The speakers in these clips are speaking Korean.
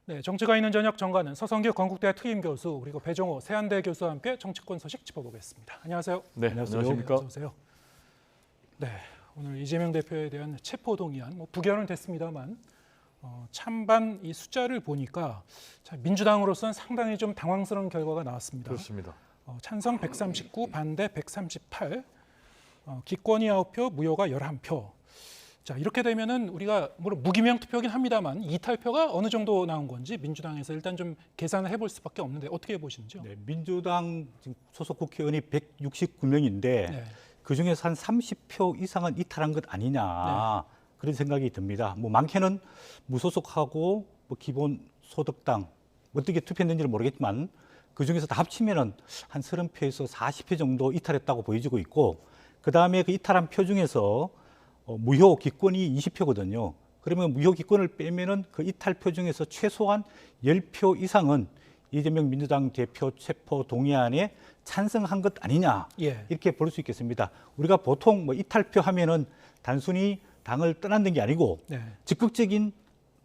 네, 정치가 있는 저녁 정가는 서성규 건국대 투임 교수 그리고 배종호 세안대 교수와 함께 정치권 소식 짚어보겠습니다. 안녕하세요. 네, 안녕하십니까. 어서 오세요. 네, 오늘 이재명 대표에 대한 체포 동의안 부결은 됐습니다만 찬반 이 숫자를 보니까 민주당으로서는 상당히 좀 당황스러운 결과가 나왔습니다. 그렇습니다. 찬성 139, 반대 138, 기권이 9표, 무효가 11표. 자, 이렇게 되면은 우리가 물론 무기명 투표긴 합니다만 이탈표가 어느 정도 나온 건지 민주당에서 일단 좀 계산을 해볼 수밖에 없는데 어떻게 보시는지요? 네, 민주당 소속 국회의원이 169명인데 네. 그중에서 한 30표 이상은 이탈한 것 아니냐 네. 그런 생각이 듭니다. 뭐 많게는 무소속하고 뭐 기본소득당 어떻게 투표했는지는 모르겠지만 그중에서 다 합치면은 한 30표에서 40표 정도 이탈했다고 보여지고 있고 그 다음에 그 이탈한 표 중에서 무효 기권이 20표거든요. 그러면 무효 기권을 빼면은 그 이탈표 중에서 최소한 10표 이상은 이재명 민주당 대표 체포 동의안에 찬성한 것 아니냐 이렇게 볼 수 있겠습니다. 우리가 보통 뭐 이탈표 하면은 단순히 당을 떠난다는 게 아니고 적극적인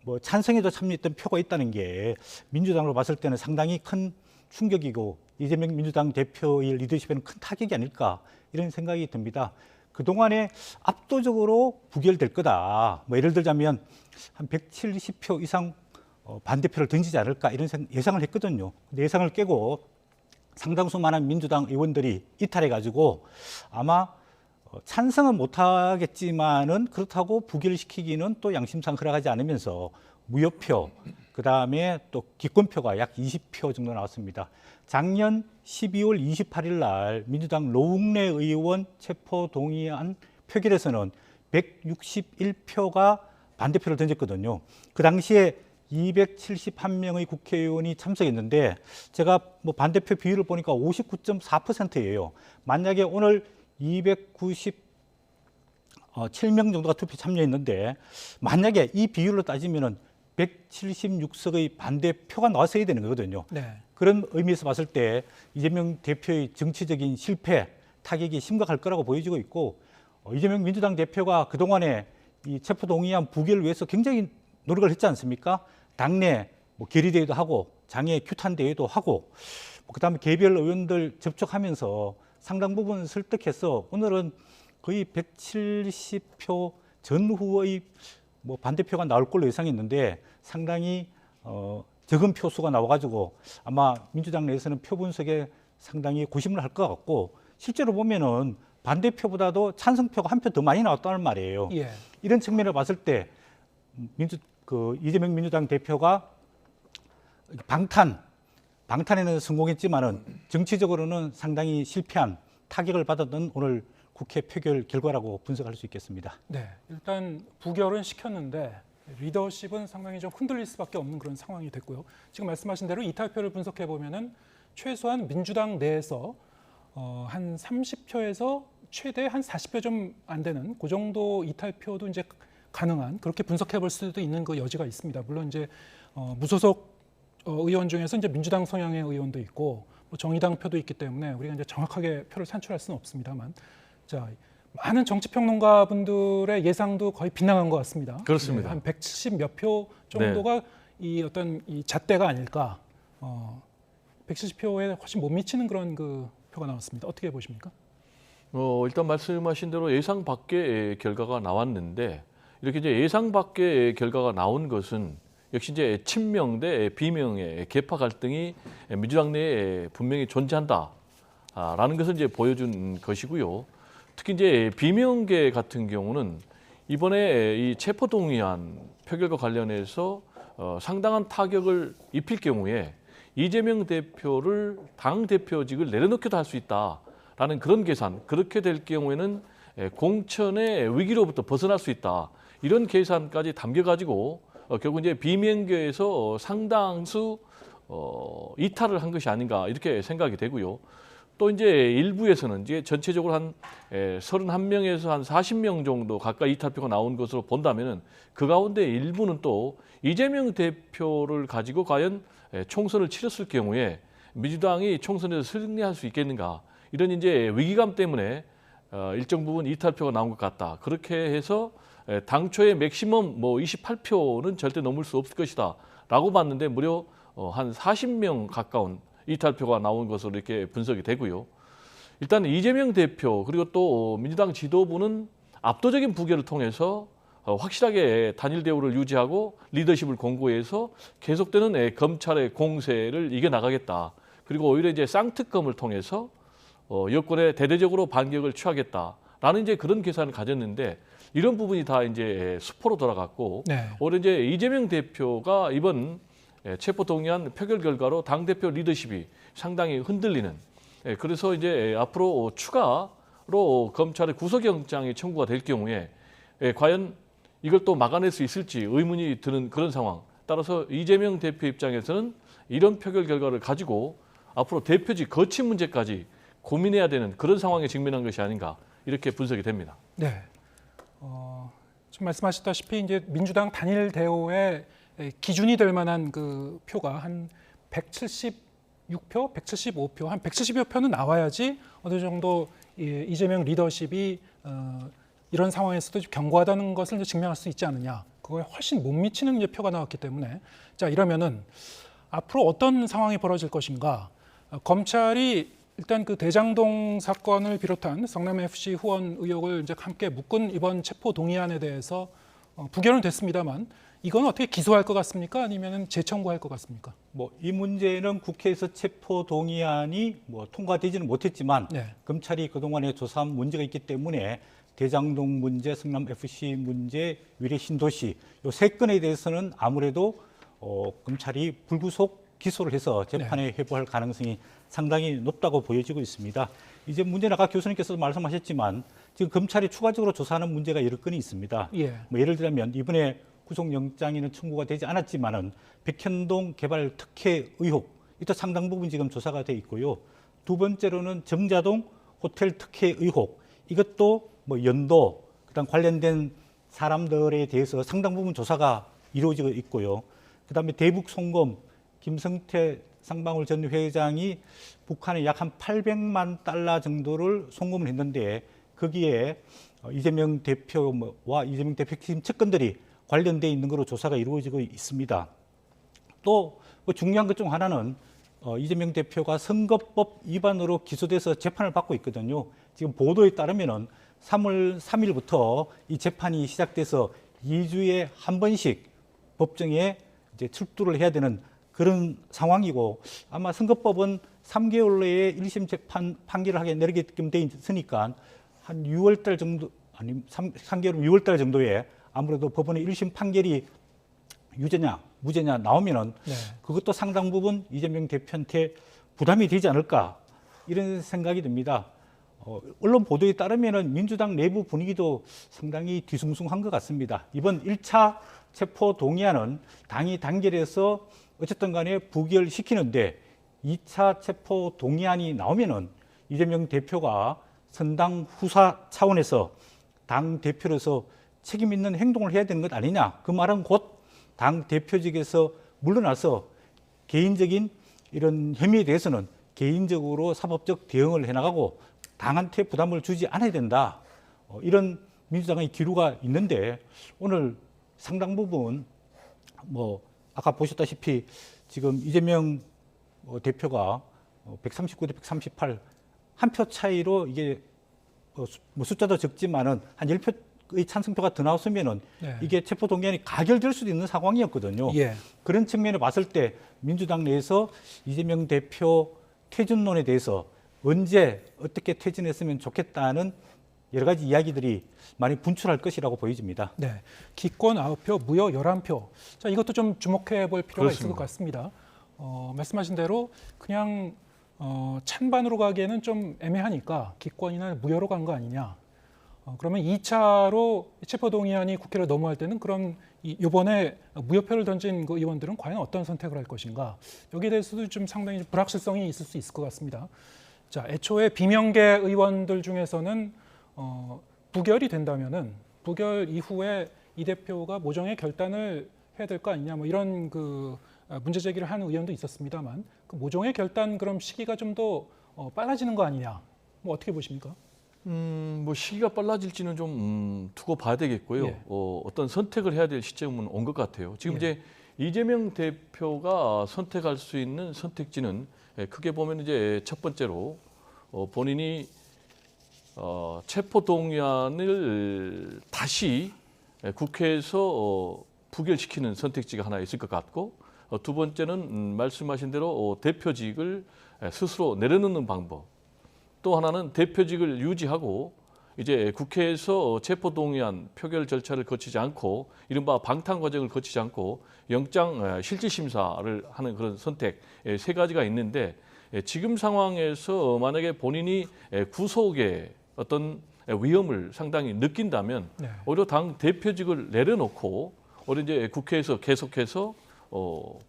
뭐 찬성에도 참여했던 표가 있다는 게 민주당으로 봤을 때는 상당히 큰 충격이고 이재명 민주당 대표의 리더십에는 큰 타격이 아닐까 이런 생각이 듭니다. 그동안에 압도적으로 부결될 거다. 뭐 예를 들자면 한 170표 이상 반대표를 던지지 않을까 이런 예상을 했거든요. 근데 예상을 깨고 상당수 많은 민주당 의원들이 이탈해가지고 아마 찬성은 못하겠지만은 그렇다고 부결시키기는 또 양심상 허락하지 않으면서 무효표, 그 다음에 또 기권표가 약 20표 정도 나왔습니다. 작년 12월 28일 날 민주당 노웅래 의원 체포 동의안 표결에서는 161표가 반대표를 던졌거든요. 그 당시에 271명의 국회의원이 참석했는데 제가 뭐 반대표 비율을 보니까 59.4%예요. 만약에 오늘 297명 정도가 투표 참여했는데 만약에 이 비율로 따지면은 176석의 반대표가 나왔어야 되는 거거든요. 그런 의미에서 봤을 때 이재명 대표의 정치적인 실패, 타격이 심각할 거라고 보여지고 있고 이재명 민주당 대표가 그동안에 이 체포동의안 부결을 위해서 굉장히 노력을 했지 않습니까? 당내 뭐 결의대회도 하고 장애 규탄 대회도 하고 그다음에 개별 의원들 접촉하면서 상당 부분 설득해서 오늘은 거의 170표 전후의 뭐 반대표가 나올 걸로 예상했는데 상당히 적은 표수가 나와가지고 아마 민주당 내에서는 표 분석에 상당히 고심을 할 것 같고 실제로 보면은 반대표보다도 찬성표가 한 표 더 많이 나왔다는 말이에요. 이런 측면을 봤을 때 이재명 민주당 대표가 방탄에는 성공했지만은 정치적으로는 상당히 실패한 타격을 받았던 오늘 국회 표결 결과라고 분석할 수 있겠습니다. 네, 일단 부결은 시켰는데 리더십은 상당히 좀 흔들릴 수밖에 없는 그런 상황이 됐고요. 지금 말씀하신 대로 이탈표를 분석해 보면은 최소한 민주당 내에서 한 30표에서 최대 한 40표 좀 안 되는 그 정도 이탈표도 이제 가능한 그렇게 분석해 볼 수도 있는 그 여지가 있습니다. 물론 이제 무소속 의원 중에서 이제 민주당 성향의 의원도 있고 뭐 정의당 표도 있기 때문에 우리가 이제 정확하게 표를 산출할 수는 없습니다만, 자 많은 정치평론가 분들의 예상도 거의 빗나간 것 같습니다. 그렇습니다. 한 170 몇 표 정도가 이 어떤 이 잣대가 아닐까. 170표에 훨씬 못 미치는 그런 그 표가 나왔습니다. 어떻게 보십니까? 일단 말씀하신 대로 예상 밖의 결과가 나왔는데 이렇게 이제 예상 밖의 결과가 나온 것은 역시 이제 친명 대 비명의 계파 갈등이 민주당 내에 분명히 존재한다라는 것을 이제 보여준 것이고요. 특히 이제 비명계 같은 경우는 이번에 이 체포동의안 표결과 관련해서 상당한 타격을 입힐 경우에 이재명 대표를 당 대표직을 내려놓기도 할 수 있다라는 그런 계산. 그렇게 될 경우에는 공천의 위기로부터 벗어날 수 있다. 이런 계산까지 담겨가지고 결국 이제 비명계에서 상당수 이탈을 한 것이 아닌가 이렇게 생각이 되고요. 또 이제 일부에서는 이제 전체적으로 한 31명에서 한 40명 정도 가까이 이탈표가 나온 것으로 본다면은 그 가운데 일부는 또 이재명 대표를 가지고 과연 총선을 치렀을 경우에 민주당이 총선에서 승리할 수 있겠는가 이런 이제 위기감 때문에 일정 부분 이탈표가 나온 것 같다. 그렇게 해서 당초의 맥시멈 뭐 28표는 절대 넘을 수 없을 것이다. 라고 봤는데 무려 한 40명 가까운 이탈표가 나온 것으로 이렇게 분석이 되고요. 일단 이재명 대표 그리고 또 민주당 지도부는 압도적인 부결을 통해서 확실하게 단일 대우를 유지하고 리더십을 공고해서 계속되는 검찰의 공세를 이겨나가겠다. 그리고 오히려 이제 쌍특검을 통해서 여권에 대대적으로 반격을 취하겠다라는 이제 그런 계산을 가졌는데 이런 부분이 다 이제 수포로 돌아갔고 네. 오히려 이제 이재명 대표가 이번 체포동의안 표결 결과로 당 대표 리더십이 상당히 흔들리는. 그래서 이제 앞으로 추가로 검찰의 구속영장이 청구가 될 경우에 과연 이걸 또 막아낼 수 있을지 의문이 드는 그런 상황. 따라서 이재명 대표 입장에서는 이런 표결 결과를 가지고 앞으로 대표직 거취 문제까지 고민해야 되는 그런 상황에 직면한 것이 아닌가 이렇게 분석이 됩니다. 네. 지금 말씀하셨다시피 이제 민주당 단일 대우의 기준이 될 만한 그 표가 한 176표, 175표, 한 170여 표는 나와야지 어느 정도 이재명 리더십이 이런 상황에서도 견고하다는 것을 이제 증명할 수 있지 않느냐. 그거에 훨씬 못 미치는 이제 표가 나왔기 때문에 자 이러면은 앞으로 어떤 상황이 벌어질 것인가? 검찰이 일단 그 대장동 사건을 비롯한 성남 FC 후원 의혹을 이제 함께 묶은 이번 체포 동의안에 대해서 부결은 됐습니다만 이건 어떻게 기소할 것 같습니까? 아니면 재청구할 것 같습니까? 뭐 이 문제는 국회에서 체포 동의안이 뭐 통과되지는 못했지만 네. 검찰이 그동안에 조사한 문제가 있기 때문에 대장동 문제, 성남 FC 문제, 위례 신도시 요 세 건에 대해서는 아무래도 검찰이 불구속 기소를 해서 재판에 회부할 가능성이 상당히 높다고 보여지고 있습니다. 이제 문제는 아까 교수님께서도 말씀하셨지만 지금 검찰이 추가적으로 조사하는 문제가 여러 건이 있습니다. 예. 뭐 예를 들면 이번에 구속영장에는 청구가 되지 않았지만은 백현동 개발 특혜 의혹 이도 상당 부분 지금 조사가 돼 있고요. 두 번째로는 정자동 호텔 특혜 의혹 이것도 뭐 연도 그다음 관련된 사람들에 대해서 상당 부분 조사가 이루어지고 있고요. 그다음에 대북 송금 김성태 쌍방울 전 회장이 북한에 약 한 800만 달러 정도를 송금을 했는데 거기에 이재명 대표와 이재명 대표 핵심 측근들이 관련돼 있는 것으로 조사가 이루어지고 있습니다. 또 중요한 것 중 하나는 이재명 대표가 선거법 위반으로 기소돼서 재판을 받고 있거든요. 지금 보도에 따르면은 3월 3일부터 이 재판이 시작돼서 2주에 한 번씩 법정에 이제 출두를 해야 되는 그런 상황이고 아마 선거법은 3개월 내에 1심 재판 판결을 하게 내리게끔 돼 있으니까 한 6월 달 정도 아니 3개월 6월 달 정도에 아무래도 법원의 1심 판결이 유죄냐 무죄냐 나오면은 네. 그것도 상당 부분 이재명 대표한테 부담이 되지 않을까 이런 생각이 듭니다. 언론 보도에 따르면은 민주당 내부 분위기도 상당히 뒤숭숭한 것 같습니다. 이번 1차 체포 동의안은 당이 단결해서 어쨌든 간에 부결시키는데 2차 체포 동의안이 나오면은 이재명 대표가 선당 후사 차원에서 당 대표로서 책임 있는 행동을 해야 되는 것 아니냐. 그 말은 곧 당 대표직에서 물러나서 개인적인 이런 혐의에 대해서는 개인적으로 사법적 대응을 해나가고 당한테 부담을 주지 않아야 된다. 이런 민주당의 기류가 있는데 오늘 상당 부분 뭐 아까 보셨다시피 지금 이재명 대표가 139대 138 한 표 차이로 이게 뭐 숫자도 적지만은 한 10표의 찬성표가 더 나왔으면은 네. 이게 체포 동의안이 가결될 수도 있는 상황이었거든요. 예. 그런 측면을 봤을 때 민주당 내에서 이재명 대표 퇴진론에 대해서 언제 어떻게 퇴진했으면 좋겠다는 여러 가지 이야기들이 많이 분출할 것이라고 보여집니다. 네. 기권 9표, 무효 11표. 자, 이것도 좀 주목해 볼 필요가 있을 것 같습니다. 말씀하신 대로 그냥 찬반으로 가기에는 좀 애매하니까 기권이나 무효로 간 거 아니냐. 그러면 2차로 체포동의안이 국회를 넘어갈 때는 그럼 이번에 무효표를 던진 그 의원들은 과연 어떤 선택을 할 것인가. 여기에 대해서도 좀 상당히 불확실성이 있을 수 있을 것 같습니다. 자, 애초에 비명계 의원들 중에서는 부결이 된다면은 부결 이후에 이 대표가 모종의 결단을 해야 될 거 아니냐 뭐 이런 그 문제 제기를 하는 의원도 있었습니다만 그 모종의 결단 그럼 시기가 좀 더 빨라지는 거 아니냐 뭐 어떻게 보십니까? 뭐 시기가 빨라질지는 좀 두고 봐야 되겠고요. 예. 어떤 선택을 해야 될 시점은 온 것 같아요. 지금 예. 이제 이재명 대표가 선택할 수 있는 선택지는 크게 보면 이제 첫 번째로 본인이 체포 동의안을 다시 국회에서 부결시키는 선택지가 하나 있을 것 같고, 두 번째는 말씀하신 대로 대표직을 스스로 내려놓는 방법, 또 하나는 대표직을 유지하고 이제 국회에서 체포 동의안 표결 절차를 거치지 않고 이른바 방탄 과정을 거치지 않고 영장 실질 심사를 하는 그런 선택, 세 가지가 있는데, 지금 상황에서 만약에 본인이 구속의 어떤 위험을 상당히 느낀다면 네. 오히려 당 대표직을 내려놓고 오히려 이제 국회에서 계속해서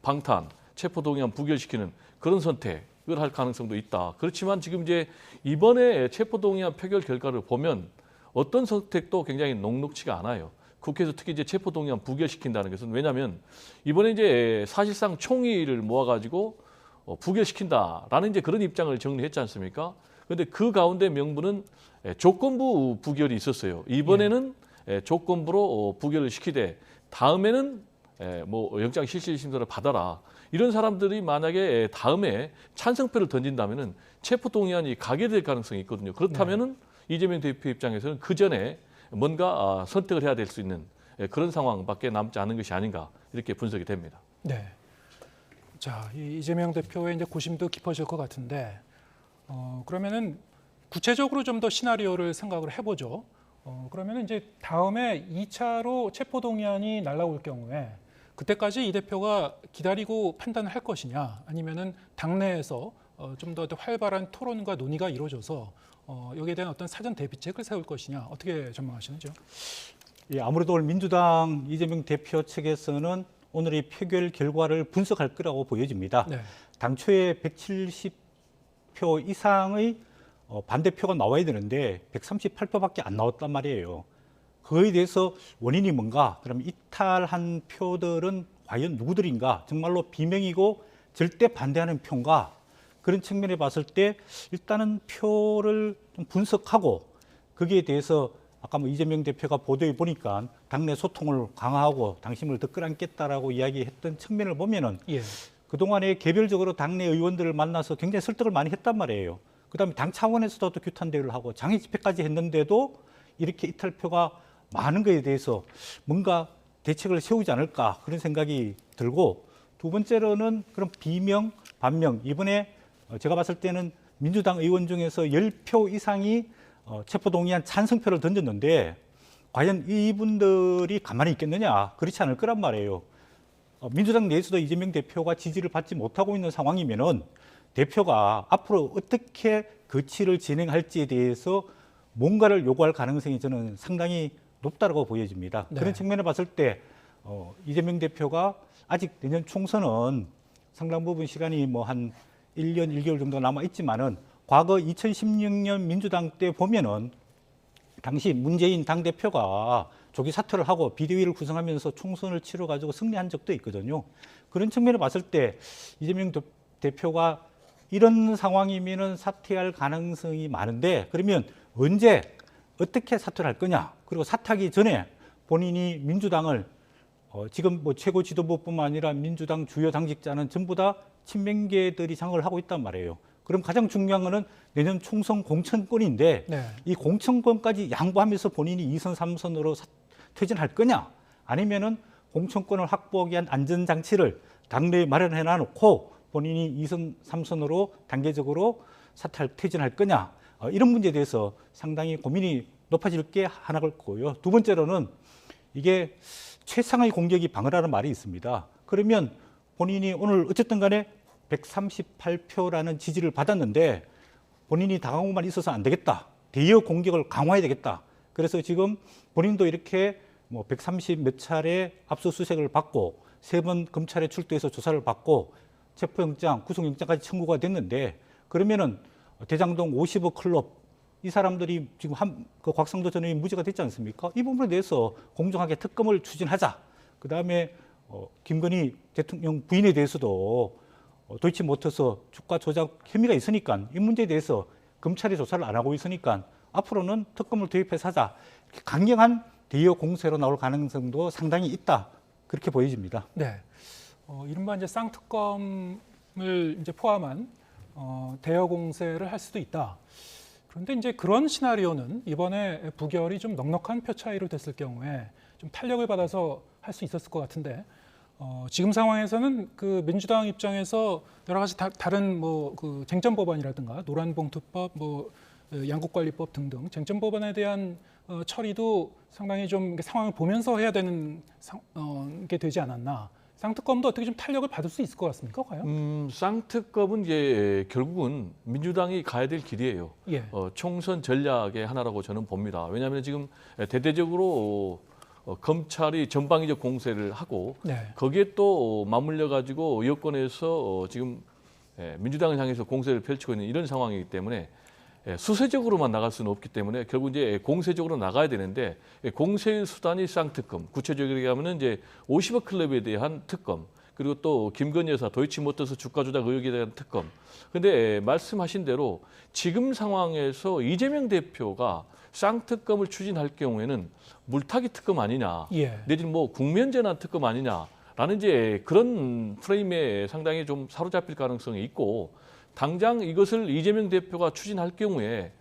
방탄 체포 동의안 부결시키는 그런 선택을 할 가능성도 있다. 그렇지만 지금 이제 이번에 체포 동의안 표결 결과를 보면 어떤 선택도 굉장히 녹록치가 않아요. 국회에서 특히 이제 체포 동의안 부결시킨다는 것은, 왜냐하면 이번에 이제 사실상 총의를 모아가지고 부결시킨다라는 이제 그런 입장을 정리했지 않습니까? 그런데 그 가운데 명분은 조건부 부결이 있었어요. 이번에는 조건부로 부결을 시키되 다음에는 뭐 영장 실질 심사를 받아라. 이런 사람들이 만약에 다음에 찬성표를 던진다면은 체포 동의안이 가게 될 가능성이 있거든요. 그렇다면은 이재명 대표 입장에서는 그 전에 뭔가 선택을 해야 될 수 있는 그런 상황밖에 남지 않은 것이 아닌가, 이렇게 분석이 됩니다. 네. 자, 이 이재명 대표의 이제 고심도 깊어질 것 같은데, 그러면은 구체적으로 좀 더 시나리오를 생각을 해보죠. 그러면은 이제 다음에 2차로 체포 동의안이 날라올 경우에 그때까지 이 대표가 기다리고 판단을 할 것이냐, 아니면은 당내에서 좀 더 활발한 토론과 논의가 이루어져서 여기에 대한 어떤 사전 대비책을 세울 것이냐, 어떻게 전망하시는지요? 예, 아무래도 오늘 민주당 이재명 대표 측에서는 오늘의 표결 결과를 분석할 거라고 보여집니다. 네. 당초에 170표 이상의 반대표가 나와야 되는데 138표밖에 안 나왔단 말이에요. 그거에 대해서 원인이 뭔가, 그럼 이탈한 표들은 과연 누구들인가, 정말로 비명이고 절대 반대하는 표인가, 그런 측면에 봤을 때 일단은 표를 좀 분석하고, 거기에 대해서 아까 뭐 이재명 대표가 보도에 보니까 당내 소통을 강화하고 당심을 더 끌어안겠다라고 이야기했던 측면을 보면은 예. 그동안에 개별적으로 당내 의원들을 만나서 굉장히 설득을 많이 했단 말이에요. 그다음에 당 차원에서도 또 규탄 대회를 하고 장애 집회까지 했는데도 이렇게 이탈표가 많은 것에 대해서 뭔가 대책을 세우지 않을까, 그런 생각이 들고, 두 번째로는 그런 비명, 반명, 이번에 제가 봤을 때는 민주당 의원 중에서 10표 이상이 체포동의안 찬성표를 던졌는데 과연 이분들이 가만히 있겠느냐, 그렇지 않을 거란 말이에요. 민주당 내에서도 이재명 대표가 지지를 받지 못하고 있는 상황이면은 대표가 앞으로 어떻게 거취를 진행할지에 대해서 뭔가를 요구할 가능성이 저는 상당히 높다고 보여집니다. 네. 그런 측면을 봤을 때 이재명 대표가 아직 내년 총선은 상당 부분 시간이 뭐 한 1년 1개월 정도 남아 있지만은 과거 2016년 민주당 때 보면은 당시 문재인 당대표가 조기 사퇴를 하고 비대위를 구성하면서 총선을 치러 가지고 승리한 적도 있거든요. 그런 측면을 봤을 때 이재명 대표가 이런 상황이면은 사퇴할 가능성이 많은데, 그러면 언제 어떻게 사퇴를 할 거냐, 그리고 사퇴하기 전에 본인이 민주당을 지금 뭐 최고 지도부뿐만 아니라 민주당 주요 당직자는 전부 다 친명계들이 장악을 하고 있단 말이에요. 그럼 가장 중요한 거는 내년 총선 공천권인데 네. 이 공천권까지 양보하면서 본인이 2선, 3선으로 퇴진할 거냐, 아니면은 공천권을 확보하기 위한 안전장치를 당내에 마련해 놔놓고 본인이 2선, 3선으로 단계적으로 퇴진할 거냐, 이런 문제에 대해서 상당히 고민이 높아질 게 하나가 있고요. 두 번째로는 이게 최상의 공격이 방어라는 말이 있습니다. 그러면 본인이 오늘 어쨌든 간에 138표라는 지지를 받았는데 본인이 당한 것만 있어서 안 되겠다, 대여 공격을 강화해야 되겠다. 그래서 지금 본인도 이렇게 뭐 130 몇 차례 압수수색을 받고 3번 검찰에 출두해서 조사를 받고 체포영장, 구속영장까지 청구가 됐는데, 그러면은 대장동 50억 클럽 이 사람들이 지금 그 곽상도 전 의원이 무죄가 됐지 않습니까? 이 부분에 대해서 공정하게 특검을 추진하자. 그 다음에 김건희 대통령 부인에 대해서도 도이치모터스 주가 조작 혐의가 있으니까 이 문제에 대해서 검찰이 조사를 안 하고 있으니까 앞으로는 특검을 도입해서 하자. 이렇게 강경한 대여 공세로 나올 가능성도 상당히 있다, 그렇게 보여집니다. 네. 이른바 이제 쌍특검을 이제 포함한 대여 공세를 할 수도 있다. 그런데 이제 그런 시나리오는 이번에 부결이 좀 넉넉한 표 차이로 됐을 경우에 좀 탄력을 받아서 할 수 있었을 것 같은데 지금 상황에서는 그 민주당 입장에서 여러 가지 다른 뭐 그 쟁점 법안이라든가 노란봉투법, 뭐 양국관리법 등등 쟁점 법안에 대한 처리도 상당히 좀 상황을 보면서 해야 되는 게 되지 않았나. 쌍특검도 어떻게 좀 탄력을 받을 수 있을 것 같습니까, 과연? 쌍특검은 이제 결국은 민주당이 가야 될 길이에요. 예. 총선 전략의 하나라고 저는 봅니다. 왜냐하면 지금 대대적으로 검찰이 전방위적 공세를 하고 네. 거기에 또 맞물려 가지고 여권에서 지금 민주당을 향해서 공세를 펼치고 있는 이런 상황이기 때문에 수세적으로만 나갈 수는 없기 때문에 결국 이제 공세적으로 나가야 되는데 공세의 수단이 쌍특검, 구체적으로 얘기하면은 이제 50억 클럽에 대한 특검, 그리고 또 김건희 여사 도이치모터스 주가 조작 의혹에 대한 특검. 근데 말씀하신 대로 지금 상황에서 이재명 대표가 쌍특검을 추진할 경우에는 물타기 특검 아니냐, 예. 내지는 뭐 국면재난 특검 아니냐라는 이제 그런 프레임에 상당히 좀 사로잡힐 가능성이 있고. 당장 이것을 이재명 대표가 추진할 경우에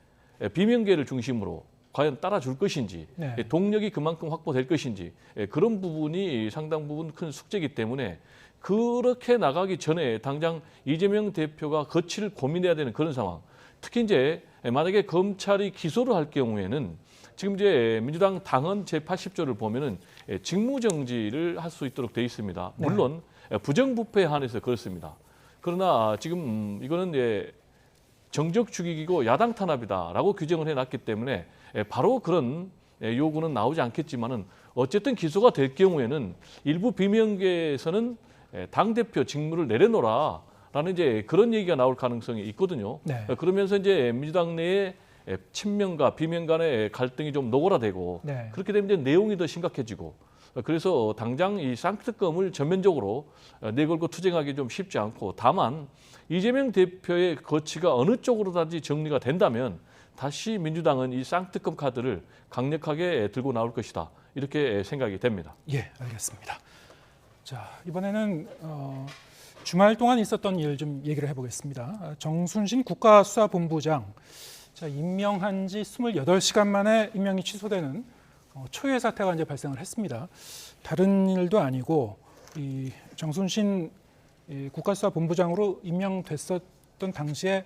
비명계를 중심으로 과연 따라줄 것인지, 네. 동력이 그만큼 확보될 것인지 그런 부분이 상당 부분 큰 숙제이기 때문에 그렇게 나가기 전에 당장 이재명 대표가 거취를 고민해야 되는 그런 상황. 특히 이제 만약에 검찰이 기소를 할 경우에는 지금 이제 민주당 당헌 제80조를 보면은 직무정지를 할 수 있도록 돼 있습니다. 물론 부정부패에 한해서 그렇습니다. 그러나 지금 이거는 정적 죽이기고 야당 탄압이다라고 규정을 해놨기 때문에 바로 그런 요구는 나오지 않겠지만은 어쨌든 기소가 될 경우에는 일부 비명계에서는 당 대표 직무를 내려놓으라라는 이제 그런 얘기가 나올 가능성이 있거든요. 네. 그러면서 이제 민주당 내에 친명과 비명 간의 갈등이 좀 노골화되고 네. 그렇게 되면 이제 내용이 더 심각해지고. 그래서 당장 이 쌍특검을 전면적으로 내걸고 투쟁하기 좀 쉽지 않고 다만 이재명 대표의 거취가 어느 쪽으로든지 정리가 된다면 다시 민주당은 이 쌍특검 카드를 강력하게 들고 나올 것이다. 이렇게 생각이 됩니다. 예, 알겠습니다. 자, 이번에는 주말 동안 있었던 일 좀 얘기를 해보겠습니다. 정순신 국가수사본부장, 자, 임명한 지 28시간 만에 임명이 취소되는 초유의 사태가 이제 발생을 했습니다. 다른 일도 아니고 이 정순신 국가수사본부장으로 임명됐었던 당시에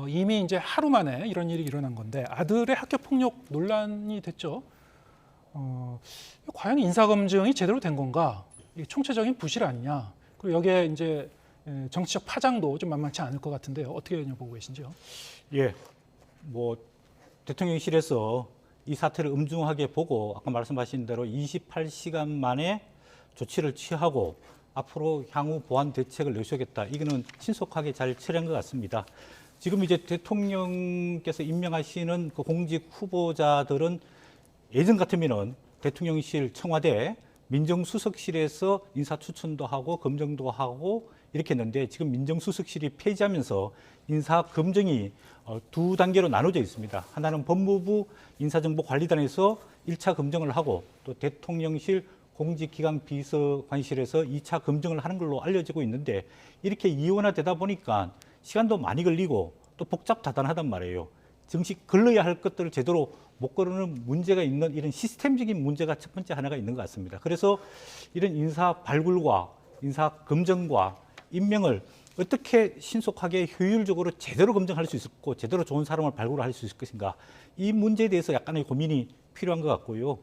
이미 이제 하루 만에 이런 일이 일어난 건데 아들의 학교 폭력 논란이 됐죠. 과연 인사검증이 제대로 된 건가? 이게 총체적인 부실 아니냐? 그리고 여기에 이제 정치적 파장도 좀 만만치 않을 것 같은데요. 어떻게 보고 계신지요? 예, 뭐 대통령실에서 이 사태를 엄중하게 보고 아까 말씀하신 대로 28시간 만에 조치를 취하고 앞으로 향후 보완 대책을 내세우겠다. 이거는 신속하게 잘 처리한 것 같습니다. 지금 이제 대통령께서 임명하시는 그 공직 후보자들은 예전 같으면은 대통령실, 청와대, 민정수석실에서 인사 추천도 하고 검증도 하고 이렇게 했는데 지금 민정수석실이 폐지하면서 인사 검증이 두 단계로 나눠져 있습니다. 하나는 법무부 인사정보관리단에서 1차 검증을 하고 또 대통령실 공직기강 비서관실에서 2차 검증을 하는 걸로 알려지고 있는데 이렇게 이원화되다 보니까 시간도 많이 걸리고 또 복잡다단하단 말이에요. 정식 걸러야 할 것들을 제대로 못 거르는 문제가 있는 이런 시스템적인 문제가 첫 번째 하나가 있는 것 같습니다. 그래서 이런 인사 발굴과 인사 검증과 임명을 어떻게 신속하게 효율적으로 제대로 검증할 수 있고 제대로 좋은 사람을 발굴할 수 있을 것인가, 이 문제에 대해서 약간의 고민이 필요한 것 같고요.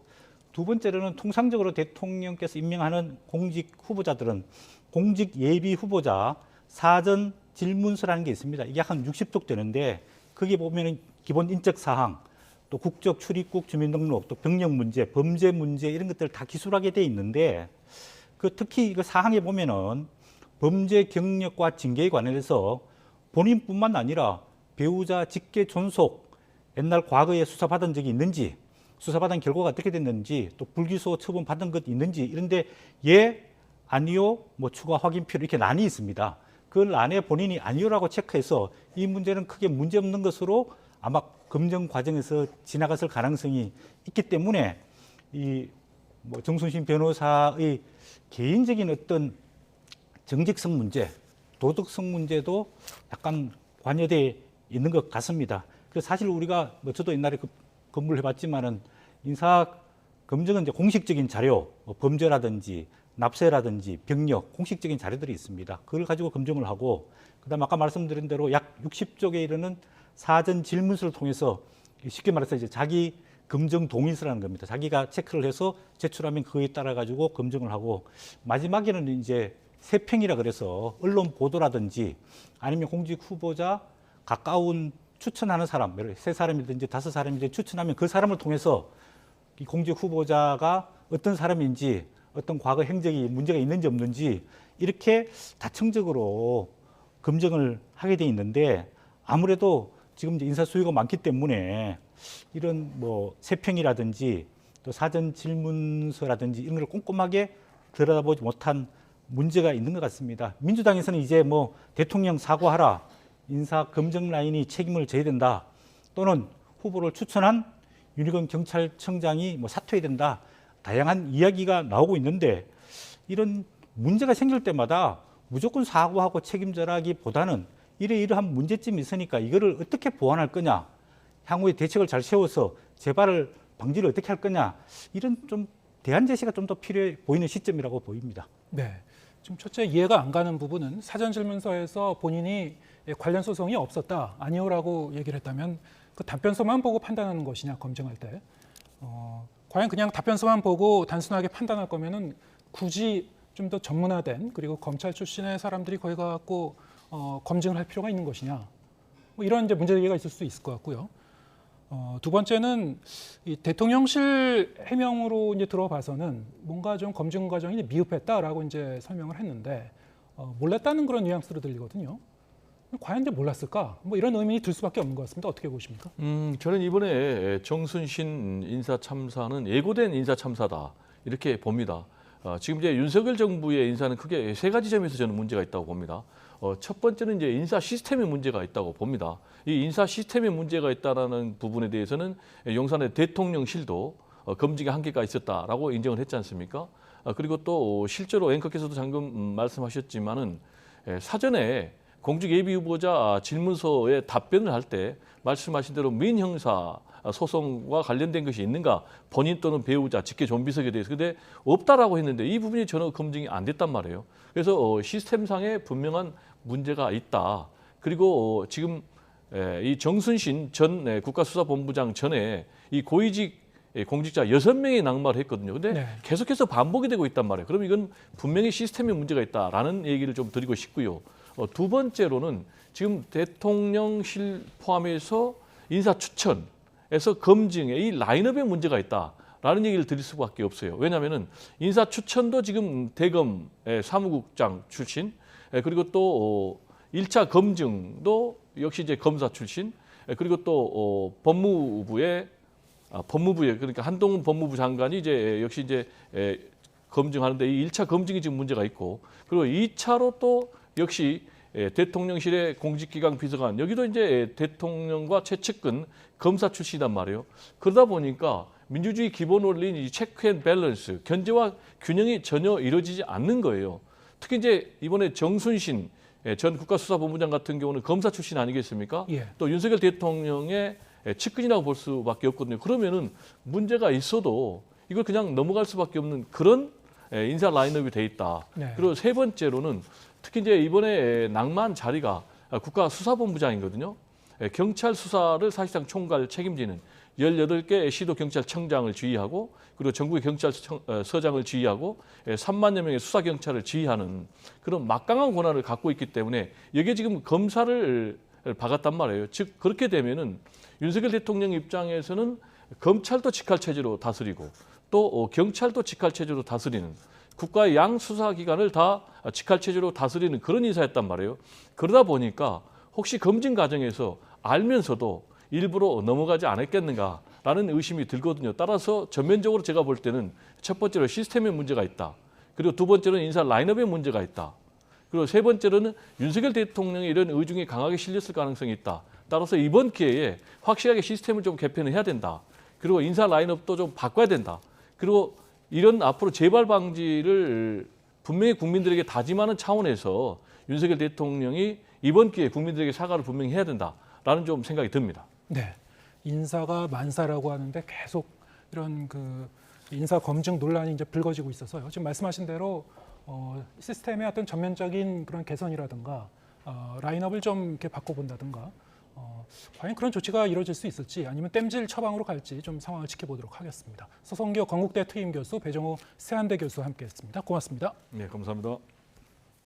두 번째로는 통상적으로 대통령께서 임명하는 공직 후보자들은 공직 예비 후보자 사전 질문서라는 게 있습니다. 이게 한 60쪽 되는데 거기 보면은 기본 인적 사항, 또 국적 출입국 주민등록, 또 병력 문제, 범죄 문제 이런 것들을 다 기술하게 돼 있는데 그 특히 그 사항에 보면은 범죄 경력과 징계에 관련해서 본인뿐만 아니라 배우자 직계 존속, 옛날 과거에 수사받은 적이 있는지, 수사받은 결과가 어떻게 됐는지, 또 불기소 처분 받은 것 있는지 이런데 예, 아니요, 뭐 추가 확인 필요 이렇게 난이 있습니다. 그 안에 본인이 아니요라고 체크해서 이 문제는 크게 문제 없는 것으로 아마 검증 과정에서 지나갔을 가능성이 있기 때문에 이 뭐 정순신 변호사의 개인적인 어떤 정직성 문제, 도덕성 문제도 약간 관여돼 있는 것 같습니다. 그래서 사실 우리가 뭐 저도 옛날에 근무를 해봤지만은 인사 검증은 이제 공식적인 자료, 뭐 범죄라든지 납세라든지 병력, 공식적인 자료들이 있습니다. 그걸 가지고 검증을 하고, 그다음 아까 말씀드린 대로 약 60쪽에 이르는 사전 질문서를 통해서 쉽게 말해서 이제 자기 검증 동의서라는 겁니다. 자기가 체크를 해서 제출하면 그거에 따라 가지고 검증을 하고, 마지막에는 이제 세평이라 그래서 언론 보도라든지 아니면 공직 후보자 가까운 추천하는 사람, 3사람이든지 5사람이든지 추천하면 그 사람을 통해서 이 공직 후보자가 어떤 사람인지, 어떤 과거 행적이 문제가 있는지 없는지 이렇게 다층적으로 검증을 하게 돼 있는데, 아무래도 지금 이제 인사 수요가 많기 때문에 이런 뭐 세평이라든지 또 사전 질문서라든지 이런 걸 꼼꼼하게 들여다보지 못한 문제가 있는 것 같습니다. 민주당에서는 이제 뭐 대통령 사과하라, 인사 검증 라인이 책임을 져야 된다, 또는 후보를 추천한 윤희건 경찰청장이 뭐 사퇴해야 된다, 다양한 이야기가 나오고 있는데, 이런 문제가 생길 때마다 무조건 사과하고 책임져라기보다는 이러이러한 문제점이 있으니까 이거를 어떻게 보완할 거냐, 향후에 대책을 잘 세워서 재발을 방지를 어떻게 할 거냐, 이런 좀 대안 제시가 좀 더 필요해 보이는 시점이라고 보입니다. 네. 지금 첫째 이해가 안 가는 부분은 사전 질문서에서 본인이 관련 소송이 없었다, 아니오라고 얘기를 했다면 그 답변서만 보고 판단하는 것이냐, 검증할 때. 과연 그냥 답변서만 보고 단순하게 판단할 거면은 굳이 좀 더 전문화된, 그리고 검찰 출신의 사람들이 거기 가갖고 검증을 할 필요가 있는 것이냐, 뭐 이런 이제 문제 제기가 있을 수 있을 것 같고요. 두 번째는 이 대통령실 해명으로 이제 들어봐서는 뭔가 좀 검증 과정이 미흡했다라고 이제 설명을 했는데, 몰랐다는 그런 뉘앙스로 들리거든요. 과연 이제 몰랐을까? 뭐 이런 의문이 들 수밖에 없는 것 같습니다. 어떻게 보십니까? 저는 이번에 정순신 인사 참사는 예고된 인사 참사다, 이렇게 봅니다. 지금 이제 윤석열 정부의 인사는 크게 3가지 점에서 저는 문제가 있다고 봅니다. 첫 번째는 이제 인사 시스템에 문제가 있다고 봅니다. 이 인사 시스템에 문제가 있다라는 부분에 대해서는 용산의 대통령실도 검증의 한계가 있었다라고 인정을 했지 않습니까? 그리고 또 실제로 앵커께서도 방금 말씀하셨지만은 사전에 공직 예비 후보자 질문서에 답변을 할 때 말씀하신 대로 민형사 소송과 관련된 것이 있는가, 본인 또는 배우자, 직계 좀비석에 대해서. 근데 없다라고 했는데 이 부분이 전혀 검증이 안 됐단 말이에요. 그래서 시스템상에 분명한 문제가 있다. 그리고 지금 이 정순신 전 국가수사본부장 전에 이 고위직 공직자 6명이 낙마를 했거든요. 근데 네. 계속해서 반복이 되고 있단 말이에요. 그럼 이건 분명히 시스템에 문제가 있다라는 얘기를 좀 드리고 싶고요. 두 번째로는 지금 대통령실 포함해서 인사 추천에서 검증에 이 라인업에 문제가 있다라는 얘기를 드릴 수밖에 없어요. 왜냐하면은 인사 추천도 지금 대검 사무국장 출신, 그리고 또 1차 검증도 역시 이제 검사 출신, 그리고 또 법무부의 그러니까 한동훈 법무부 장관이 이제 역시 이제 검증하는데 이 1차 검증이 지금 문제가 있고, 그리고 2차로 또 역시 대통령실의 공직기강 비서관, 여기도 이제 대통령과 최측근 검사 출신이란 말이에요. 그러다 보니까 민주주의 기본 원리인 이 체크 앤 밸런스, 견제와 균형이 전혀 이루어지지 않는 거예요. 특히 이제 이번에 정순신 전 국가수사본부장 같은 경우는 검사 출신 아니겠습니까? 예. 또 윤석열 대통령의 측근이라고 볼 수밖에 없거든요. 그러면은 문제가 있어도 이걸 그냥 넘어갈 수밖에 없는 그런 인사 라인업이 돼 있다. 네. 그리고 세 번째로는 특히 이제 이번에 낙마한 자리가 국가수사본부장이거든요. 경찰 수사를 사실상 총괄 책임지는 18개 시도경찰청장을 지휘하고, 그리고 전국의 경찰서장을 지휘하고 3만여 명의 수사경찰을 지휘하는 그런 막강한 권한을 갖고 있기 때문에 여기에 지금 검사를 박았단 말이에요. 즉 그렇게 되면은 윤석열 대통령 입장에서는 검찰도 직할체제로 다스리고 또 경찰도 직할체제로 다스리는, 국가의 양 수사기관을 다 직할체제로 다스리는 그런 인사였단 말이에요. 그러다 보니까 혹시 검증 과정에서 알면서도 일부러 넘어가지 않았겠는가라는 의심이 들거든요. 따라서 전면적으로 제가 볼 때는 첫 번째로 시스템에 문제가 있다. 그리고 두 번째로는 인사 라인업에 문제가 있다. 그리고 세 번째로는 윤석열 대통령의 이런 의중이 강하게 실렸을 가능성이 있다. 따라서 이번 기회에 확실하게 시스템을 좀 개편을 해야 된다. 그리고 인사 라인업도 좀 바꿔야 된다. 그리고 이런 앞으로 재발 방지를 분명히 국민들에게 다짐하는 차원에서 윤석열 대통령이 이번 기회에 국민들에게 사과를 분명히 해야 된다라는 좀 생각이 듭니다. 네, 인사가 만사라고 하는데 계속 이런 그 인사 검증 논란이 이제 불거지고 있어서요. 지금 말씀하신 대로 시스템의 어떤 전면적인 그런 개선이라든가 라인업을 좀 이렇게 바꿔본다든가 과연 그런 조치가 이루어질 수 있을지 아니면 땜질 처방으로 갈지 좀 상황을 지켜보도록 하겠습니다. 서성교 건국대 특임 교수 배정호 세한대 교수와 함께했습니다. 고맙습니다. 네, 감사합니다.